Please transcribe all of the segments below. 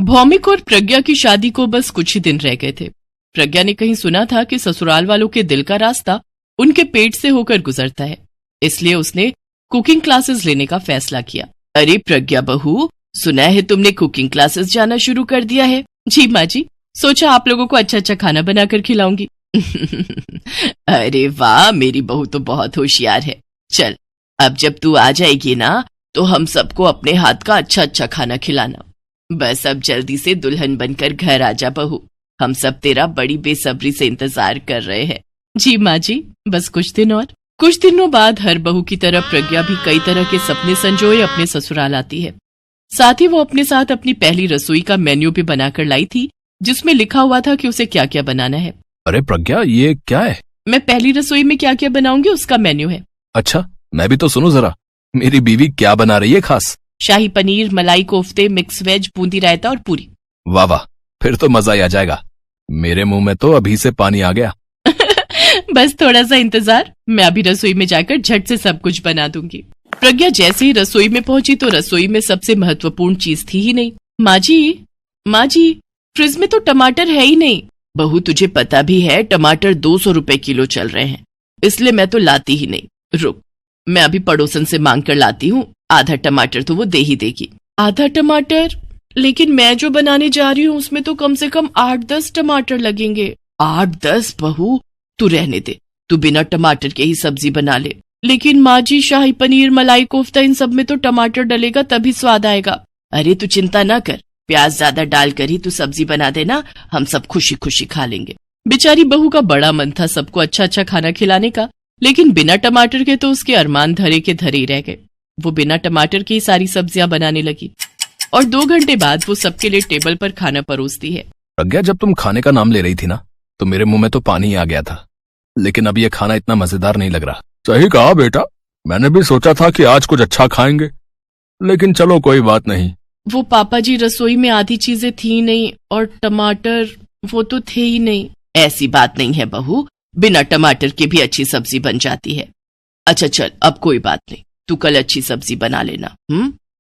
भौमिक और प्रज्ञा की शादी को बस कुछ ही दिन रह गए थे। प्रज्ञा ने कहीं सुना था कि ससुराल वालों के दिल का रास्ता उनके पेट से होकर गुजरता है, इसलिए उसने कुकिंग क्लासेस लेने का फैसला किया। अरे प्रज्ञा बहू, सुना है तुमने कुकिंग क्लासेस जाना शुरू कर दिया है? जी माँ जी, सोचा आप लोगों को अच्छा अच्छा खाना बनाकर खिलाऊंगी। अरे वाह, मेरी बहू तो बहुत होशियार है। चल, अब जब तू आ जाएगी ना तो हम सबको अपने हाथ का अच्छा अच्छा खाना खिलाना। बस अब जल्दी से दुल्हन बनकर घर आ जा बहू, हम सब तेरा बड़ी बेसब्री से इंतजार कर रहे हैं। जी माँ जी, बस कुछ दिन और। कुछ दिनों बाद हर बहू की तरह प्रज्ञा भी कई तरह के सपने संजोए अपने ससुराल आती है। साथ ही वो अपने साथ अपनी पहली रसोई का मेन्यू भी बनाकर लाई थी, जिसमें लिखा हुआ था कि उसे क्या क्या बनाना है। अरे प्रज्ञा, ये क्या है? मैं पहली रसोई में क्या क्या बनाऊंगी उसका मेन्यू है। अच्छा, मैं भी तो सुनूं जरा, मेरी बीवी क्या बना रही है खास? शाही पनीर, मलाई कोफ्ते, मिक्स वेज, बूंदी रायता और पूरी। वाह वाह, फिर तो मजा ही आ जाएगा। मेरे मुंह में तो अभी से पानी आ गया। बस थोड़ा सा इंतजार, मैं अभी रसोई में जाकर झट से सब कुछ बना दूंगी। प्रज्ञा जैसे ही रसोई में पहुंची तो रसोई में सबसे महत्वपूर्ण चीज थी ही नहीं। माँ जी, फ्रिज में तो टमाटर है ही नहीं। बहू, तुझे पता भी है टमाटर 200 रुपए किलो चल रहे हैं, इसलिए मैं तो लाती ही नहीं। रुक, मैं अभी पड़ोसन से मांग कर लाती हूँ, आधा टमाटर तो वो दे ही देगी। आधा टमाटर? लेकिन मैं जो बनाने जा रही हूँ उसमें तो कम से कम 8-10 टमाटर लगेंगे। 8-10? बहू तू रहने दे, तू बिना टमाटर के ही सब्जी बना ले। लेकिन माँ जी, शाही पनीर, मलाई कोफ्ता, इन सब में तो टमाटर डलेगा तभी स्वाद आएगा। अरे तू चिंता ना कर, प्याज ज्यादा डालकर ही तू सब्जी बना देना, हम सब खुशी खुशी खा लेंगे। बेचारी बहू का बड़ा मन था सबको अच्छा अच्छा खाना खिलाने का, लेकिन बिना टमाटर के तो उसके अरमान धरे के धरे ही रह गए। वो बिना टमाटर की सारी सब्जियां बनाने लगी और 2 घंटे बाद वो सबके लिए टेबल पर खाना परोसती है। प्रज्ञा, जब तुम खाने का नाम ले रही थी ना तो मेरे मुंह में तो पानी आ गया था, लेकिन अब ये खाना इतना मजेदार नहीं लग रहा। सही कहा बेटा, मैंने भी सोचा था कि आज कुछ अच्छा खाएंगे, लेकिन चलो कोई बात नहीं। वो पापा जी, रसोई में आधी चीजें थी नहीं और टमाटर वो तो थे ही नहीं। ऐसी बात नहीं है बहू, बिना टमाटर के भी अच्छी सब्जी बन जाती है। अच्छा चल, अब कोई बात नहीं, तू कल अच्छी सब्जी बना लेना।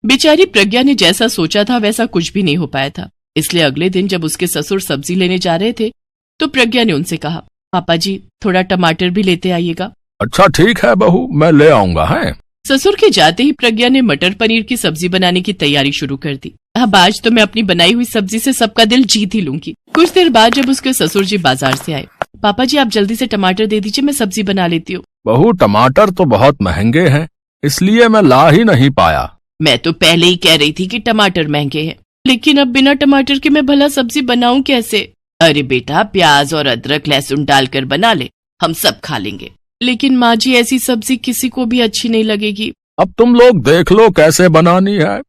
बेचारी प्रज्ञा ने जैसा सोचा था वैसा कुछ भी नहीं हो पाया था, इसलिए अगले दिन जब उसके ससुर सब्जी लेने जा रहे थे तो प्रज्ञा ने उनसे कहा, पापा जी थोड़ा टमाटर भी लेते आइएगा। अच्छा ठीक है बहू, मैं ले आऊंगा। है ससुर के जाते ही प्रज्ञा ने मटर पनीर की सब्जी बनाने की तैयारी शुरू कर दी। अब आज तो मैं अपनी बनाई हुई सब्जी से सबका दिल जीत ही लूंगी। कुछ देर बाद जब उसके ससुर जी बाजार से आए, पापा जी आप जल्दी से टमाटर दे दीजिए, मैं सब्जी बना लेती हूँ। बहू, टमाटर तो बहुत महंगे हैं, इसलिए मैं ला ही नहीं पाया। मैं तो पहले ही कह रही थी कि टमाटर महंगे हैं, लेकिन अब बिना टमाटर के मैं भला सब्जी बनाऊं कैसे? अरे बेटा, प्याज और अदरक लहसुन डालकर बना ले, हम सब खा लेंगे। लेकिन माँ जी, ऐसी सब्जी किसी को भी अच्छी नहीं लगेगी। अब तुम लोग देख लो कैसे बनानी है,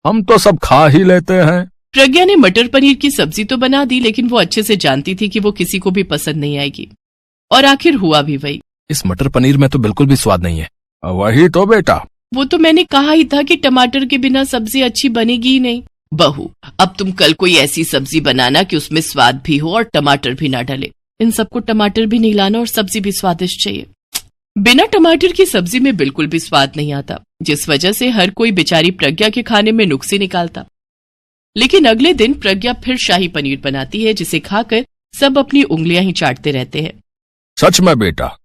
हम तो सब खा ही लेते हैं। प्रज्ञा ने मटर पनीर की सब्जी तो बना दी, लेकिन वो अच्छे से जानती थी कि वो किसी को भी पसंद नहीं आएगी, और आखिर हुआ भी वही। इस मटर पनीर में तो बिल्कुल भी स्वाद नहीं है। वही तो बेटा, वो तो मैंने कहा ही था कि टमाटर के बिना सब्जी अच्छी बनेगी ही नहीं। बहू, अब तुम कल कोई ऐसी सब्जी बनाना कि उसमें स्वाद भी हो और टमाटर भी ना डले। इन सबको टमाटर भी नहीं लाना और सब्जी भी स्वादिष्ट चाहिए। बिना टमाटर की सब्जी में बिल्कुल भी स्वाद नहीं आता, जिस वजह से हर कोई बेचारी प्रज्ञा के खाने में नुक्स निकालता। लेकिन अगले दिन प्रज्ञा फिर शाही पनीर बनाती है, जिसे खाकर सब अपनी उंगलियां ही चाटते रहते हैं। सच में बेटा,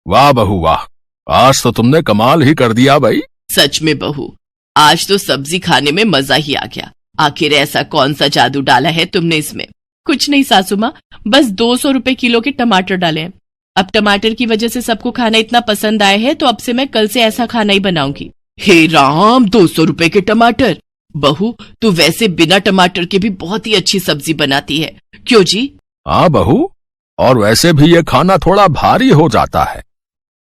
वाह बहू वाह, आज तो तुमने कमाल ही कर दिया भाई। सच में बहू, आज तो सब्जी खाने में मजा ही आ गया। आखिर ऐसा कौन सा जादू डाला है तुमने इसमें? कुछ नहीं सासू माँ, बस 200 रुपए किलो के टमाटर डाले हैं। अब टमाटर की वजह से सबको खाना इतना पसंद आया है तो अब से मैं कल से ऐसा खाना ही बनाऊंगी। हे राम, 200 रुपए के टमाटर! बहू, तू वैसे बिना टमाटर के भी बहुत ही अच्छी सब्जी बनाती है, क्यों जी? हाँ बहू, और वैसे भी ये खाना थोड़ा भारी हो जाता है।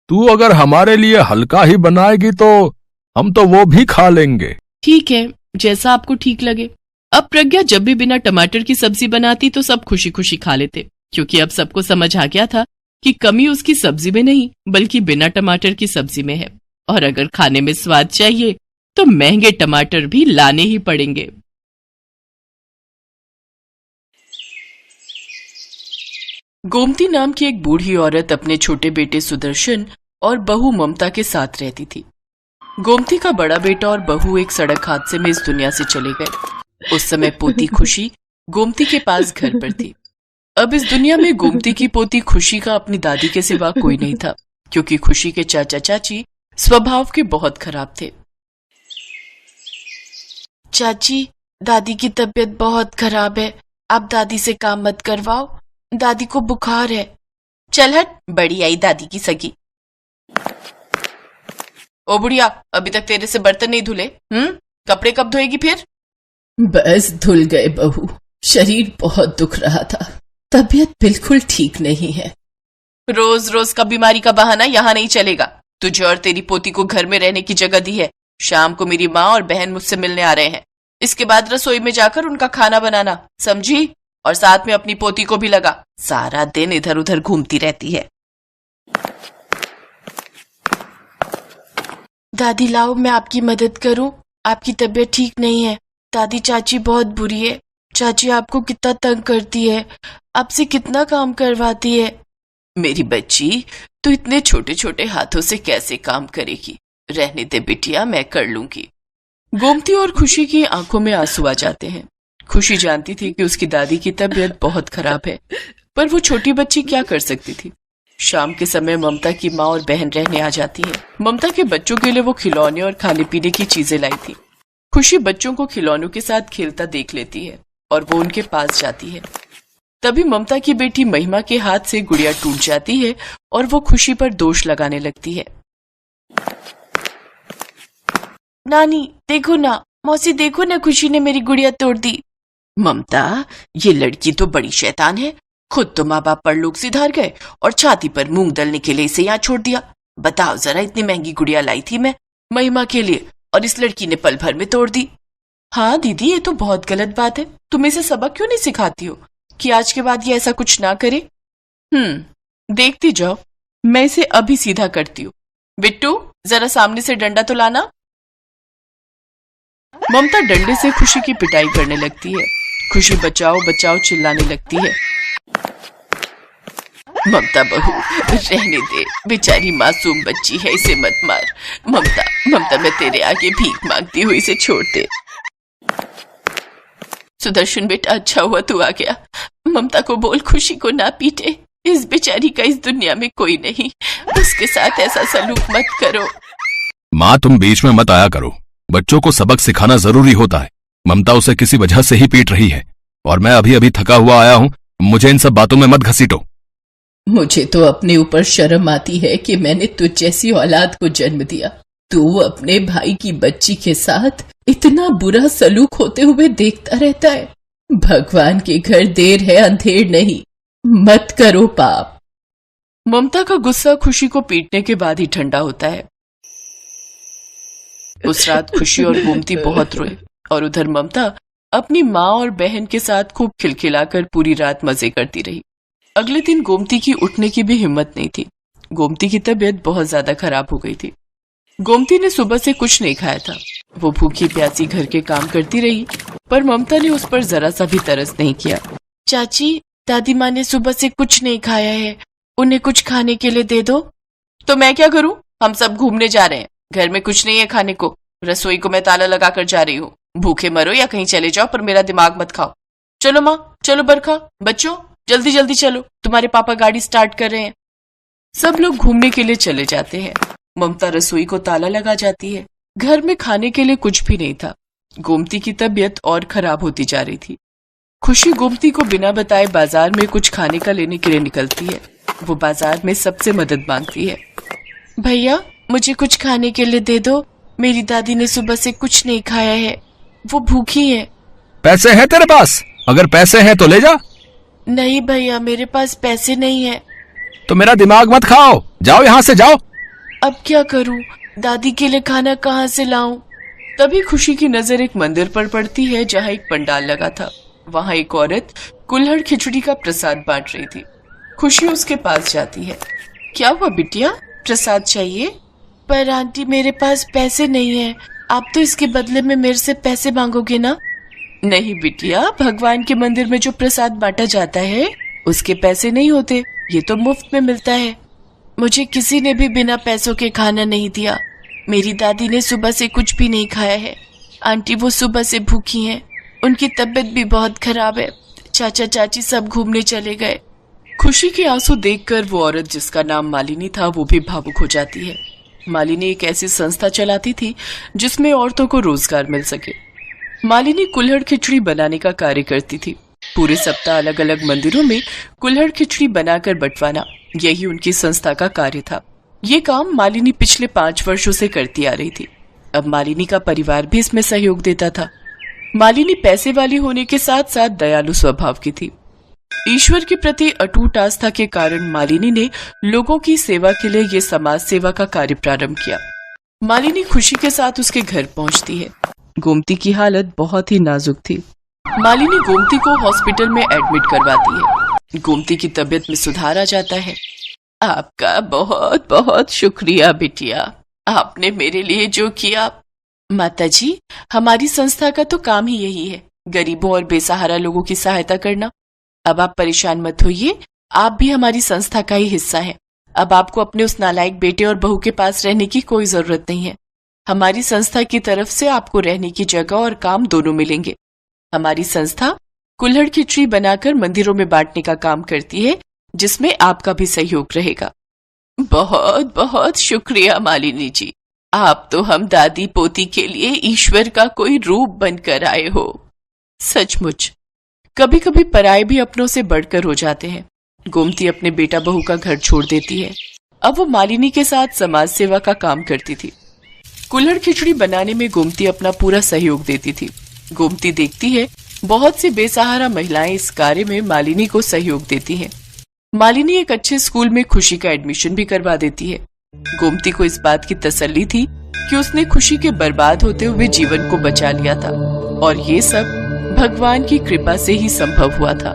तू अगर हमारे लिए हल्का ही बनाएगी तो हम तो वो भी खा लेंगे। ठीक है, जैसा आपको ठीक लगे। अब प्रज्ञा जब भी बिना टमाटर की सब्जी बनाती तो सब खुशी खुशी खा लेते, क्योंकि अब सबको समझ आ गया था कि कमी उसकी सब्जी में नहीं बल्कि बिना टमाटर की सब्जी में है, और अगर खाने में स्वाद चाहिए तो महंगे टमाटर भी लाने ही पड़ेंगे। गोमती नाम की एक बूढ़ी औरत अपने छोटे बेटे सुदर्शन और बहू ममता के साथ रहती थी। गोमती का बड़ा बेटा और बहू एक सड़क हादसे में इस दुनिया से चले गए। उस समय पोती खुशी गोमती के पास घर पर थी। अब इस दुनिया में गोमती की पोती खुशी का अपनी दादी के सिवा कोई नहीं था, क्योंकि खुशी के चाचा चाची स्वभाव के बहुत खराब थे। चाची, दादी की तबीयत बहुत खराब है, आप दादी से काम मत करवाओ, दादी को बुखार है। चल हट, बड़ी आई दादी की सगी। ओ बुढ़िया, अभी तक तेरे से बर्तन नहीं धुले? कपड़े कब धोएगी फिर? बस धुल गए बहू, शरीर बहुत दुख रहा था, तबीयत बिल्कुल ठीक नहीं है। रोज रोज का बीमारी का बहाना यहाँ नहीं चलेगा। तुझे और तेरी पोती को घर में रहने की जगह दी है। शाम को मेरी माँ और बहन मुझसे मिलने आ रहे हैं। इसके बाद रसोई में जाकर उनका खाना बनाना, समझी? और साथ में अपनी पोती को भी लगा, सारा दिन इधर उधर घूमती रहती है। दादी लाओ, मैं आपकी मदद करूं, आपकी तबीयत ठीक नहीं है। दादी, चाची बहुत बुरी है। चाची आपको कितना तंग करती है, आपसे कितना काम करवाती है। मेरी बच्ची, तू इतने छोटे छोटे हाथों से कैसे काम करेगी? रहने दे बिटिया, मैं कर लूंगी। गोमती और खुशी की आंखों में आंसू आ जाते हैं। खुशी जानती थी कि उसकी दादी की तबीयत बहुत खराब है, पर वो छोटी बच्ची क्या कर सकती थी। शाम के समय ममता की माँ और बहन रहने आ जाती है। ममता के बच्चों के लिए वो खिलौने और खाने पीने की चीजें लाई थी। खुशी बच्चों को खिलौनों के साथ खेलता देख लेती है और वो उनके पास जाती है। तभी ममता की बेटी महिमा के हाथ से गुड़िया टूट जाती है और वो खुशी पर दोष लगाने लगती है। नानी देखो ना, मौसी देखो ना, खुशी ने मेरी गुड़िया तोड़ दी। ममता, ये लड़की तो बड़ी शैतान है। खुद तो माँ बाप परलोक सिधार गए और छाती पर मूंग दलने के लिए इसे यहाँ छोड़ दिया। बताओ जरा, इतनी महंगी गुड़िया लाई थी मैं महिमा के लिए और इस लड़की ने पल भर में तोड़ दी। हाँ दीदी, ये तो बहुत गलत बात है। तुम इसे सबक क्यों नहीं सिखाती हो कि आज के बाद ये ऐसा कुछ ना करे? देखती जाओ, मैं इसे अभी सीधा करती हूँ। बिट्टू, जरा सामने से डंडा तो लाना। ममता डंडे से खुशी की पिटाई करने लगती है। खुशी बचाओ बचाओ चिल्लाने लगती है। ममता बहू, रहने दे, बेचारी मासूम बच्ची है, इसे मत मार। ममता, ममता, मैं तेरे आगे भीख मांगती हूँ, इसे छोड़ दे। सुदर्शन बेटा, अच्छा हुआ तू आ गया। ममता को बोल खुशी को ना पीटे। इस बेचारी का इस दुनिया में कोई नहीं, उसके साथ ऐसा सलूक मत करो। माँ, तुम बीच में मत आया करो। बच्चों को सबक सिखाना जरूरी होता है। ममता उसे किसी वजह से ही पीट रही है और मैं अभी अभी थका हुआ आया हूँ। मुझे इन सब बातों में मत घसीटो। मुझे तो अपने ऊपर शर्म आती है कि मैंने तुझ जैसी औलाद को जन्म दिया। तू अपने भाई की बच्ची के साथ इतना बुरा सलूक होते हुए देखता रहता है। भगवान के घर देर है अंधेर नहीं, मत करो पाप। ममता का गुस्सा खुशी को पीटने के बाद ही ठंडा होता है। उस रात खुशी और गोमती बहुत रोए और उधर ममता अपनी माँ और बहन के साथ खूब खिलखिलाकर पूरी रात मजे करती रही। अगले दिन गोमती की उठने की भी हिम्मत नहीं थी। गोमती की तबीयत बहुत ज्यादा खराब हो गई थी। गोमती ने सुबह से कुछ नहीं खाया था। वो भूखी प्यासी घर के काम करती रही, पर ममता ने उस पर जरा सा भी तरस नहीं किया। चाची, दादी माँ ने सुबह से कुछ नहीं खाया है, उन्हें कुछ खाने के लिए दे दो। तो मैं क्या करूं? हम सब घूमने जा रहे हैं, घर में कुछ नहीं है खाने को। रसोई को मैं ताला लगा कर जा रही हूँ। भूखे मरो या कहीं चले जाओ, पर मेरा दिमाग मत खाओ। चलो माँ, चलो बरखा, बच्चों जल्दी जल्दी चलो, तुम्हारे पापा गाड़ी स्टार्ट कर रहे हैं। सब लोग घूमने के लिए चले जाते हैं। ममता रसोई को ताला लगा जाती है। घर में खाने के लिए कुछ भी नहीं था। गोमती की तबीयत और खराब होती जा रही थी। खुशी गोमती को बिना बताए बाजार में कुछ खाने का लेने के लिए निकलती है। वो बाजार में सबसे मदद मांगती है। भैया, मुझे कुछ खाने के लिए दे दो, मेरी दादी ने सुबह से कुछ नहीं खाया है, वो भूखी है। पैसे हैं तेरे पास? अगर पैसे हैं तो ले जा। नहीं भैया, मेरे पास पैसे नहीं है। तो मेरा दिमाग मत खाओ, जाओ यहाँ से जाओ। अब क्या करूं? दादी के लिए खाना कहाँ से लाऊं? तभी खुशी की नजर एक मंदिर पर पड़ती है जहाँ एक पंडाल लगा था। वहाँ एक औरत कुल्हड़ खिचड़ी का प्रसाद बांट रही थी। खुशी उसके पास जाती है। क्या हुआ बिटिया, प्रसाद चाहिए? पर आंटी, मेरे पास पैसे नहीं है, आप तो इसके बदले में मेरे से पैसे मांगोगे ना? नहीं बिटिया, भगवान के मंदिर में जो प्रसाद बांटा जाता है उसके पैसे नहीं होते, ये तो मुफ्त में मिलता है। मुझे किसी ने भी बिना पैसों के खाना नहीं दिया। मेरी दादी ने सुबह से कुछ भी नहीं खाया है। आंटी, वो सुबह से भूखी हैं, उनकी तबीयत भी बहुत खराब है। चाचा चाची सब घूमने चले गए। खुशी के आंसू देखकर वो औरत जिसका नाम मालिनी था वो भी भावुक हो जाती है। मालिनी एक ऐसी संस्था चलाती थी जिसमें औरतों को रोजगार मिल सके। मालिनी कुल्हड़ खिचड़ी बनाने का कार्य करती थी। पूरे सप्ताह अलग अलग मंदिरों में कुल्हड़ खिचड़ी बनाकर बंटवाना, यही उनकी संस्था का कार्य था। ये काम मालिनी पिछले 5 वर्षों से करती आ रही थी। अब मालिनी का परिवार भी इसमें सहयोग देता था। मालिनी पैसे वाली होने के साथ साथ दयालु स्वभाव की थी। ईश्वर के प्रति अटूट आस्था के कारण मालिनी ने लोगों की सेवा के लिए ये समाज सेवा का कार्य प्रारंभ किया। मालिनी खुशी के साथ उसके घर पहुंचती है। गोमती की हालत बहुत ही नाजुक थी। मालिनी गोमती को हॉस्पिटल में एडमिट करवाती है। गोमती की तबीयत में सुधार आ जाता है। आपका बहुत बहुत शुक्रिया बिटिया, आपने मेरे लिए जो किया। माताजी, हमारी संस्था का तो काम ही यही है, गरीबों और बेसहारा लोगों की सहायता करना। अब आप परेशान मत होइए, आप भी हमारी संस्था का ही हिस्सा हैं। अब आपको अपने उस नालायक बेटे और बहू के पास रहने की कोई जरूरत नहीं है। हमारी संस्था की तरफ से आपको रहने की जगह और काम दोनों मिलेंगे। हमारी संस्था कुल्हड़ खिचड़ी बनाकर मंदिरों में बांटने का काम करती है, जिसमें आपका भी सहयोग रहेगा। बहुत बहुत शुक्रिया मालिनी जी, आप तो हम दादी पोती के लिए ईश्वर का कोई रूप बनकर आए हो। सचमुच कभी कभी पराये भी अपनों से बढ़कर हो जाते हैं। गोमती अपने बेटा बहू का घर छोड़ देती है। अब वो मालिनी के साथ समाज सेवा का काम करती थी। कुल्हड़ खिचड़ी बनाने में गोमती अपना पूरा सहयोग देती थी। गोमती देखती है बहुत सी बेसहारा महिलाएं इस कार्य में मालिनी को सहयोग देती हैं। मालिनी एक अच्छे स्कूल में खुशी का एडमिशन भी करवा देती है। गोमती को इस बात की तसल्ली थी कि उसने खुशी के बर्बाद होते हुए जीवन को बचा लिया था और ये सब भगवान की कृपा से ही संभव हुआ था।